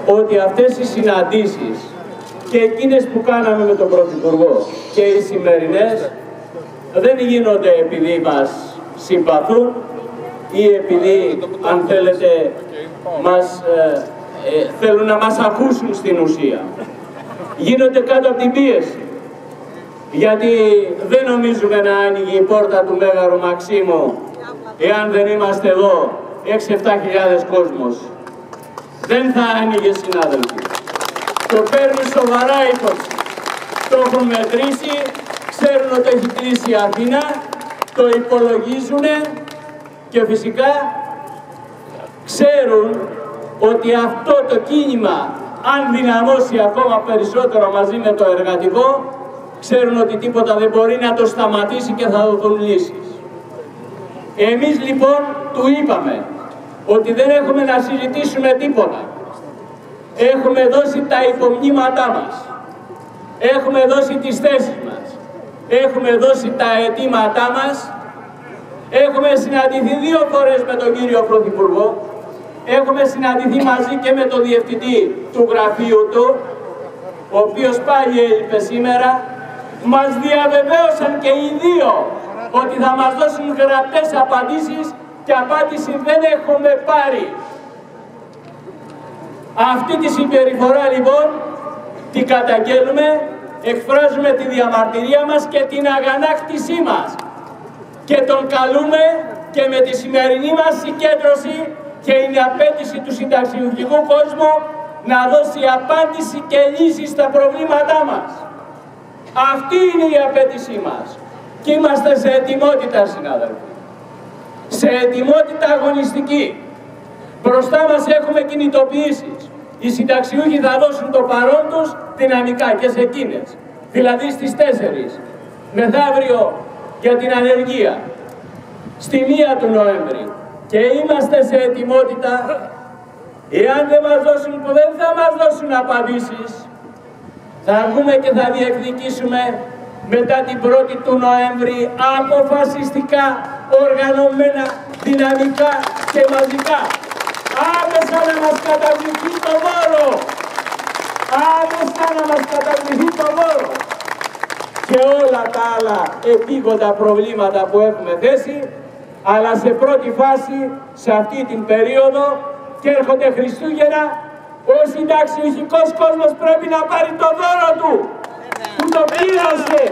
ότι αυτές οι συναντήσεις και εκείνες που κάναμε με τον Πρωθυπουργό και οι σημερινές δεν γίνονται επειδή μας συμπαθούν ή επειδή, αν θέλετε, θέλουν να μας ακούσουν στην ουσία. Γίνονται κάτω από την πίεση. Γιατί δεν νομίζουμε να άνοιγε η πόρτα του Μέγαρου Μαξίμου εάν δεν είμαστε εδώ 6-7 χιλιάδες κόσμος. Δεν θα άνοιγε, συνάδελφοι. Το παίρνουν σοβαρά υπόψη. Το έχουν μετρήσει, ξέρουν ότι έχει κλείσει η Αθήνα, το υπολογίζουν και φυσικά ξέρουν ότι αυτό το κίνημα, αν δυναμώσει ακόμα περισσότερο μαζί με το εργατικό, ξέρουν ότι τίποτα δεν μπορεί να το σταματήσει και θα δοθούν λύσεις. Εμείς λοιπόν του είπαμε ότι δεν έχουμε να συζητήσουμε τίποτα. Έχουμε δώσει τα υπομνήματά μας. Έχουμε δώσει τις θέσεις μας. Έχουμε δώσει τα αιτήματά μας. Έχουμε συναντηθεί 2 φορές με τον κύριο Πρωθυπουργό. Έχουμε συναντηθεί μαζί και με τον διευθυντή του γραφείου του, ο οποίος πάλι έλειπε σήμερα. Μας διαβεβαίωσαν και οι 2 ότι θα μας δώσουν γραπτές απαντήσεις και απάντηση δεν έχουμε πάρει. Αυτή τη συμπεριφορά λοιπόν την καταγγέλνουμε, εκφράζουμε τη διαμαρτυρία μας και την αγανάκτησή μας και τον καλούμε και με τη σημερινή μας συγκέντρωση και είναι απέτηση του συνταξιούχικού κόσμου να δώσει απάντηση και λύση στα προβλήματά μας. Αυτή είναι η απέτησή μας και είμαστε σε ετοιμότητα, συνάδελφοι. Σε ετοιμότητα αγωνιστική. Μπροστά μας έχουμε κινητοποιήσεις. Οι συνταξιούχοι θα δώσουν το παρόν τους δυναμικά και σε εκείνες. Δηλαδή στις 4, μεθαύριο για την ανεργία, στη 1 του Νοέμβρη. Και είμαστε σε ετοιμότητα, εάν δεν μας δώσουν, που δεν θα μας δώσουν απαντήσεις, θα βγούμε και θα διεκδικήσουμε μετά την 1η του Νοέμβρη αποφασιστικά, οργανωμένα, δυναμικά και μαζικά. Άμεσα να μας καταβληθεί το δώρο. Άμεσα να μας καταβληθεί το δώρο. Και όλα τα άλλα επίγοντα προβλήματα που έχουμε θέσει, αλλά σε πρώτη φάση, σε αυτή την περίοδο, και έρχονται Χριστούγεννα, ο συνταξιούχικός κόσμος πρέπει να πάρει το δώρο του, που το πλήρωσε.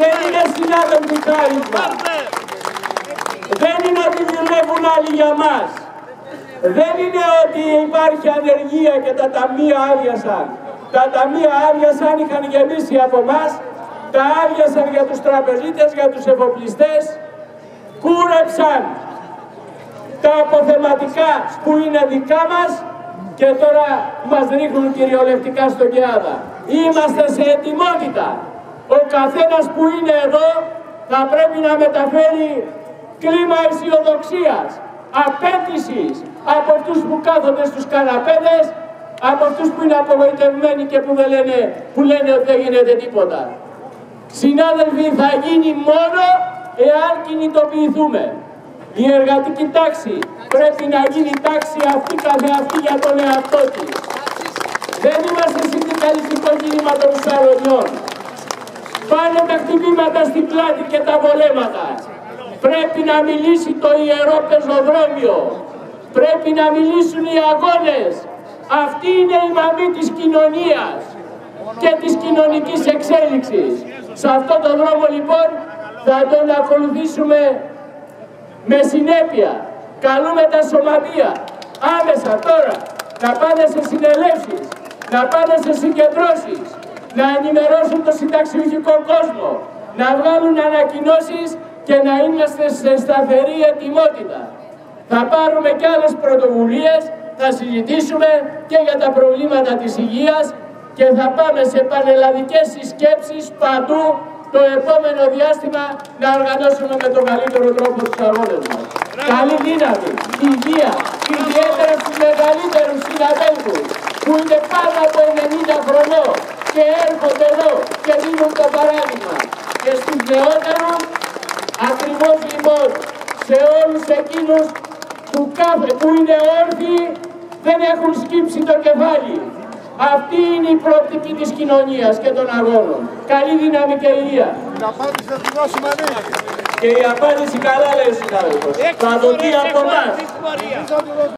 Δεν είναι, συνάδελφοι, χάρισμα. Δεν είναι ότι δουλεύουν άλλοι για μας. Δεν είναι ότι υπάρχει ανεργία και τα ταμεία άδειασαν. Τα ταμεία άδειασαν, είχαν γεμίσει από μας, τα άδειασαν για τους τραπεζίτες, για τους εφοπλιστές, κούρεψαν τα αποθεματικά που είναι δικά μας και τώρα μας ρίχνουν κυριολεκτικά στον Κεάδα. Είμαστε σε ετοιμότητα. Ο καθένας που είναι εδώ θα πρέπει να μεταφέρει κλίμα αισιοδοξίας, απέτησης από αυτούς που κάθονται στους καναπέδες, από αυτούς που είναι απογοητευμένοι και που λένε ότι δεν γίνεται τίποτα. Συνάδελφοι, θα γίνει μόνο εάν κινητοποιηθούμε. Η εργατική τάξη πρέπει να γίνει τάξη αυτή καθεαυτή για τον εαυτό της. Δεν είμαστε συνδικαλιστικό κίνημα των Σαρονιών. Πάνε τα χτυπήματα στην πλάτη και τα βολέματα. Πρέπει να μιλήσει το ιερό πεζοδρόμιο. Πρέπει να μιλήσουν οι αγώνες. Αυτή είναι η μαμή της κοινωνίας και της κοινωνικής εξέλιξης. Σε αυτόν τον δρόμο λοιπόν θα τον ακολουθήσουμε με συνέπεια. Καλούμε τα σωματεία άμεσα τώρα να πάνε σε συνελεύσεις, να πάνε σε συγκεντρώσεις, να ενημερώσουν το συνταξιούχικό κόσμο, να βγάλουν ανακοινώσεις και να είμαστε σε σταθερή ετοιμότητα. Θα πάρουμε και άλλες πρωτοβουλίες, θα συζητήσουμε και για τα προβλήματα της υγείας και θα πάμε σε πανελλαδικές συσκέψεις παντού το επόμενο διάστημα να οργανώσουμε με τον καλύτερο τρόπο τους αγώνες μας. Καλή δύναμη, υγεία, ιδιαίτερα στους μεγαλύτερους συναδέλφους που είναι πάνω από 90 χρονών και έρχονται εδώ και δίνουν το παράδειγμα. Και στους νεότερους, ακριβώς λοιπόν σε όλους εκείνους που είναι όρθιοι, δεν δεν έχουν σκύψει το κεφάλι. Αυτή είναι η προοπτική της κοινωνίας και των αγώνων. Καλή δύναμη και υγεία. Η απάντηση θα τη δώσουμε εμείς. Και η απάντηση καλά λέει ο συνάδελφος. Θα δοθεί από εμάς.